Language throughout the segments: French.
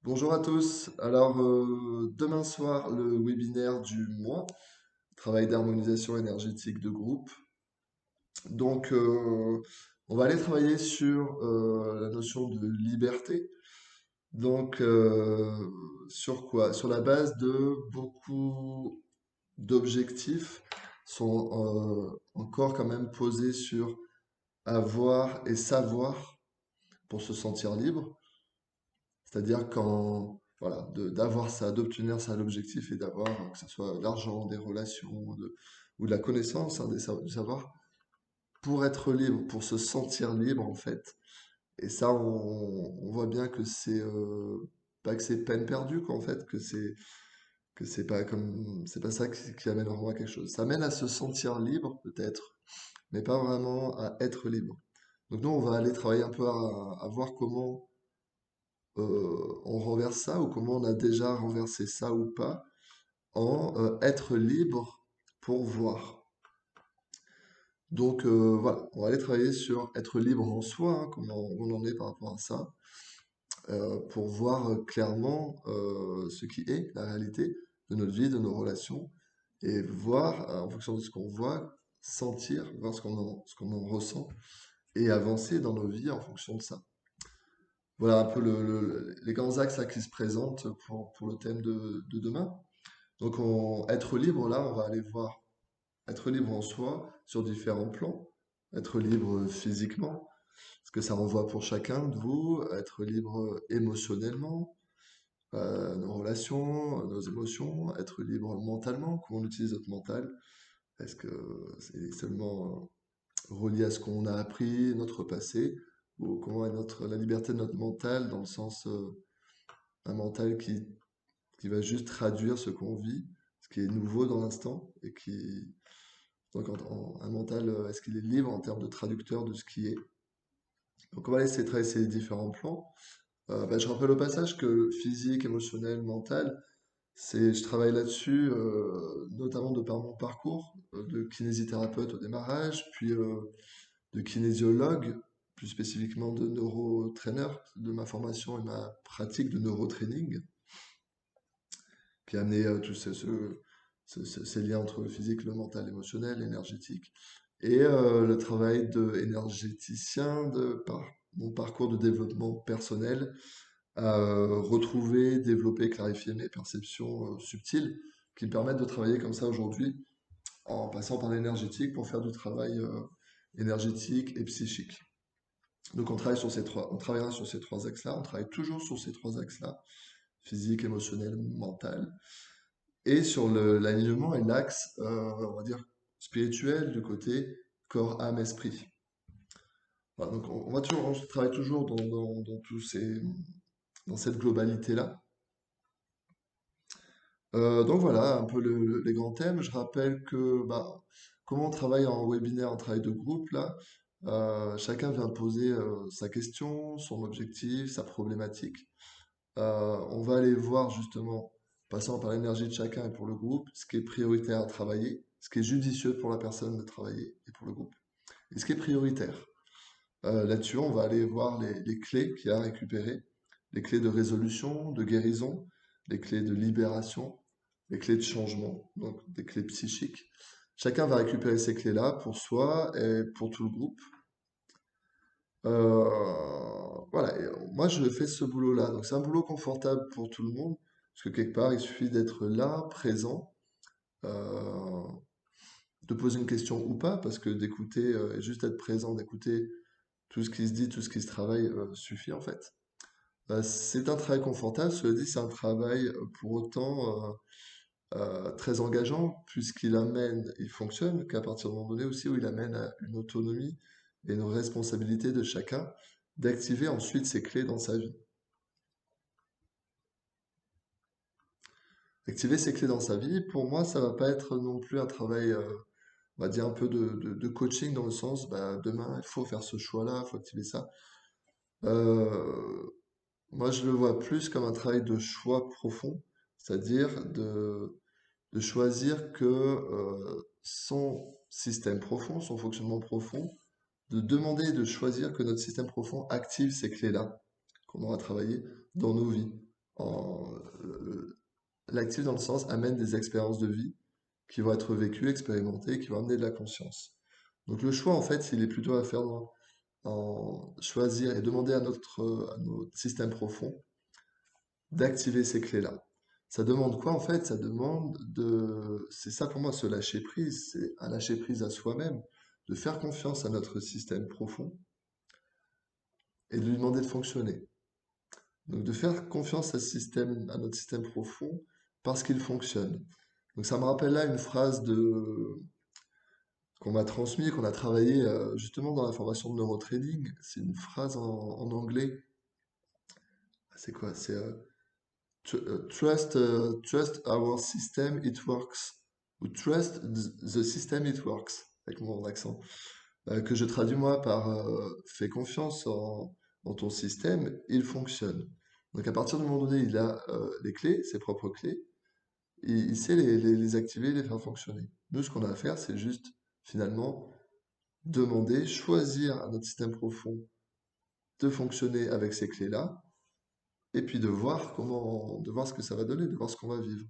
Bonjour à tous. Alors, demain soir, le webinaire du mois, travail d'harmonisation énergétique de groupe. Donc, on va aller travailler sur la notion de liberté. Donc, sur quoi? Sur la base de beaucoup d'objectifs sont encore quand même posés sur avoir et savoir pour se sentir libre. C'est-à-dire quand, voilà, d'avoir ça, d'obtenir ça, l'objectif est d'avoir, que ce soit l'argent, des relations, ou de la connaissance, hein, du savoir, pour être libre, pour se sentir libre, en fait. Et ça, on voit bien que c'est, pas que c'est peine perdue, qu'en fait, que c'est pas comme, c'est pas ça qui amène vraiment à quelque chose. Ça amène à se sentir libre, peut-être, mais pas vraiment à être libre. Donc nous, on va aller travailler un peu à voir comment on renverse ça ou comment on a déjà renversé ça ou pas en être libre pour voir. Donc voilà, on va aller travailler sur être libre en soi, hein, comment on en est par rapport à ça, pour voir clairement ce qui est la réalité de notre vie, de nos relations, et voir en fonction de ce qu'on voit, sentir, voir ce qu'on en ressent, et avancer dans nos vies en fonction de ça. Voilà un peu les grands axes là, qui se présentent pour le thème de demain. Donc, être libre, là, on va aller voir être libre en soi sur différents plans. Être libre physiquement, ce que ça renvoie pour chacun de vous. Être libre émotionnellement, nos relations, nos émotions. Être libre mentalement, comment on utilise notre mental. Est-ce que c'est seulement relié à ce qu'on a appris, notre passé, ou comment est la liberté de notre mental dans le sens un mental qui va juste traduire ce qu'on vit, ce qui est nouveau dans l'instant, et qui, donc un mental, est-ce qu'il est libre en termes de traducteur de ce qui est? Donc on va laisser travailler ces différents plans. Je rappelle au passage que physique, émotionnel, mental, je travaille là-dessus, notamment de par mon parcours de kinésithérapeute au démarrage, puis de kinésiologue, plus spécifiquement de neurotrainer, de ma formation et ma pratique de neurotraining, qui a amené tous ces liens entre le physique, le mental, l'émotionnel, l'énergétique. Et le travail de énergéticien par mon parcours de développement personnel, à retrouver, développer, clarifier mes perceptions subtiles qui me permettent de travailler comme ça aujourd'hui en passant par l'énergétique pour faire du travail énergétique et psychique. Donc on travaillera sur ces trois axes-là, on travaille toujours sur ces trois axes-là, physique, émotionnel, mental, et sur l'alignement et l'axe, on va dire, spirituel du côté corps, âme, esprit. Voilà, donc on travaille toujours dans dans cette globalité-là. Donc voilà, un peu les grands thèmes. Je rappelle que comment on travaille en webinaire, en travail de groupe, là, chacun vient poser sa question, son objectif, sa problématique. On va aller voir justement, passant par l'énergie de chacun et pour le groupe, ce qui est prioritaire à travailler, ce qui est judicieux pour la personne de travailler et pour le groupe, et ce qui est prioritaire. Là-dessus, on va aller voir les clés qu'il y a à récupérer, les clés de résolution, de guérison, les clés de libération, les clés de changement, donc des clés psychiques. Chacun va récupérer ces clés-là pour soi et pour tout le groupe. Voilà, et moi je fais ce boulot-là. Donc c'est un boulot confortable pour tout le monde, parce que quelque part il suffit d'être là, présent, euh, de poser une question ou pas, parce que d'écouter et juste être présent, d'écouter tout ce qui se dit, tout ce qui se travaille suffit en fait. C'est un travail confortable, cela dit, c'est un travail pour autant très engageant, puisqu'il amène, il fonctionne qu'à partir d'un moment donné aussi où il amène à une autonomie et une responsabilité de chacun d'activer ensuite ses clés dans sa vie. Activer ses clés dans sa vie, pour moi, ça va pas être non plus un travail, on va dire un peu de coaching dans le sens, demain, il faut faire ce choix-là, il faut activer ça. Euh, Moi, je le vois plus comme un travail de choix profond, c'est-à-dire de choisir que son système profond, son fonctionnement profond, de demander et de choisir que notre système profond active ces clés-là qu'on aura travaillé dans nos vies. En- L'actif dans le sens amène des expériences de vie qui vont être vécues, expérimentées, qui vont amener de la conscience. Donc le choix, en fait, il est plutôt à faire en choisir et demander à notre système profond d'activer ces clés-là. Ça demande quoi, en fait? Ça demande c'est ça pour moi, se lâcher prise, c'est un lâcher prise à soi-même, de faire confiance à notre système profond et de lui demander de fonctionner. Donc de faire confiance à notre système profond parce qu'il fonctionne. Donc ça me rappelle là une phrase qu'on m'a transmise, qu'on a travaillé justement dans la formation de neurotraining. C'est une phrase en anglais. C'est quoi? C'est trust our system, it works. Ou trust the system, it works, avec mon accent. Que je traduis moi par fais confiance en ton système, il fonctionne. Donc à partir du moment donné, il a les clés, ses propres clés, il sait les activer, les faire fonctionner. Nous, ce qu'on a à faire, c'est juste finalement demander, choisir à notre système profond de fonctionner avec ces clés-là, et puis de voir ce que ça va donner, de voir ce qu'on va vivre.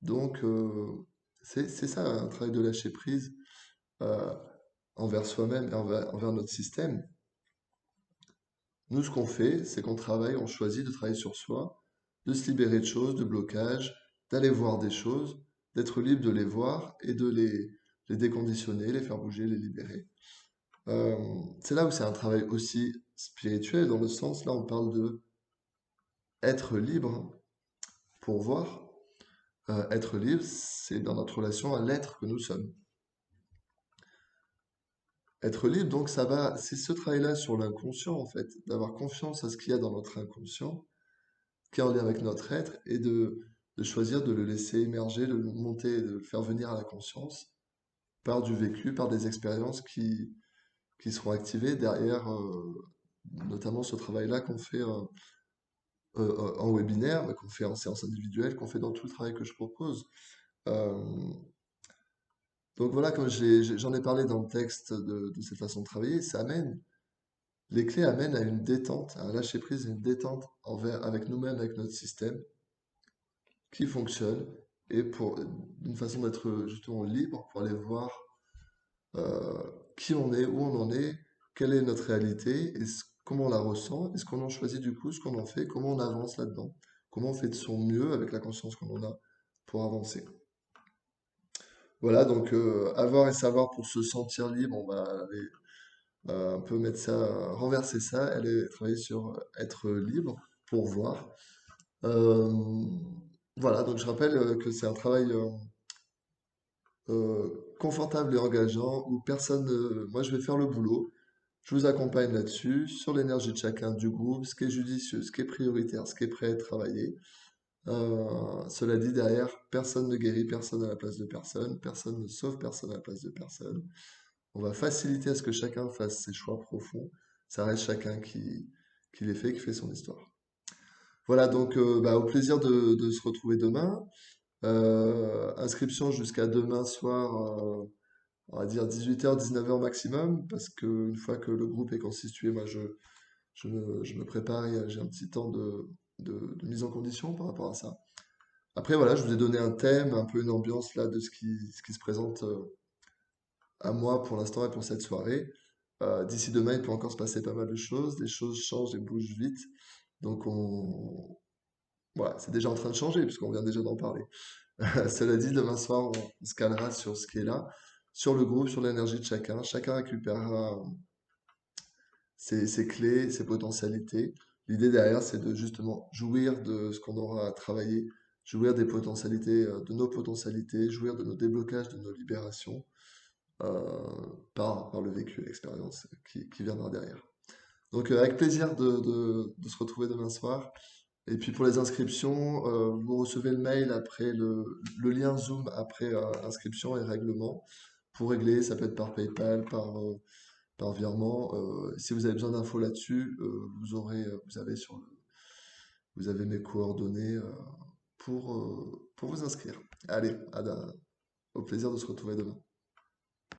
Donc, c'est ça, un travail de lâcher prise euh, envers soi-même et envers notre système. Nous, ce qu'on fait, c'est qu'on travaille, on choisit de travailler sur soi, de se libérer de choses, de blocages, d'aller voir des choses, d'être libre de les voir et de les déconditionner, les faire bouger, les libérer. Euh, c'est là où c'est un travail aussi spirituel, dans le sens, là, on parle de être libre pour voir. Être libre, c'est dans notre relation à l'être que nous sommes. Être libre, donc, c'est ce travail-là sur l'inconscient, en fait, d'avoir confiance à ce qu'il y a dans notre inconscient, qui est en lien avec notre être, et de choisir de le laisser émerger, de le monter, de le faire venir à la conscience par du vécu, par des expériences qui seront activées derrière, notamment ce travail-là qu'on fait en webinaire, mais qu'on fait en séance individuelle, qu'on fait dans tout le travail que je propose. Euh, donc voilà, comme j'en ai parlé dans le texte de cette façon de travailler, les clés amènent à une détente, à un lâcher-prise et une détente avec nous-mêmes, avec notre système, qui fonctionne, et d'une façon d'être justement libre pour aller voir euh, qui on est, où on en est, quelle est notre réalité, comment on la ressent, est-ce qu'on en choisit du coup, ce qu'on en fait, comment on avance là-dedans, comment on fait de son mieux avec la conscience qu'on en a pour avancer. Voilà, donc avoir et savoir pour se sentir libre, on va aller un peu mettre ça, renverser ça, aller travailler sur être libre pour voir. Euh, voilà, donc je rappelle que c'est un travail confortable et engageant où personne, moi je vais faire le boulot, je vous accompagne là-dessus, sur l'énergie de chacun du groupe, ce qui est judicieux, ce qui est prioritaire, ce qui est prêt à être travaillé. Cela dit, derrière, personne ne guérit personne à la place de personne, personne ne sauve personne à la place de personne. On va faciliter à ce que chacun fasse ses choix profonds. Ça reste chacun qui les fait, qui fait son histoire. Voilà, donc bah, au plaisir de se retrouver demain. Inscription jusqu'à demain soir, on va dire 18h, 19h maximum, parce qu'une fois que le groupe est constitué, moi je me prépare et j'ai un petit temps de mise en condition par rapport à ça. Après, voilà, je vous ai donné un thème, un peu une ambiance là de ce qui se présente à moi pour l'instant et pour cette soirée. D'ici demain, il peut encore se passer pas mal de choses. Les choses changent et bougent vite. Donc, voilà, c'est déjà en train de changer puisqu'on vient déjà d'en parler. Cela dit, demain soir, on se calera sur ce qui est là, sur le groupe, sur l'énergie de chacun. Chacun récupérera ses clés, ses potentialités. L'idée derrière, c'est de justement jouir de ce qu'on aura à travailler, jouir des potentialités, de nos potentialités, jouir de nos déblocages, de nos libérations, par le vécu et l'expérience qui viendra derrière. Donc, avec plaisir de se retrouver demain soir. Et puis pour les inscriptions, vous recevez le mail après le lien Zoom après inscription et règlement. Pour régler, ça peut être par PayPal, par virement. Si vous avez besoin d'infos là-dessus, vous avez mes coordonnées pour vous inscrire. Allez, au plaisir de se retrouver demain.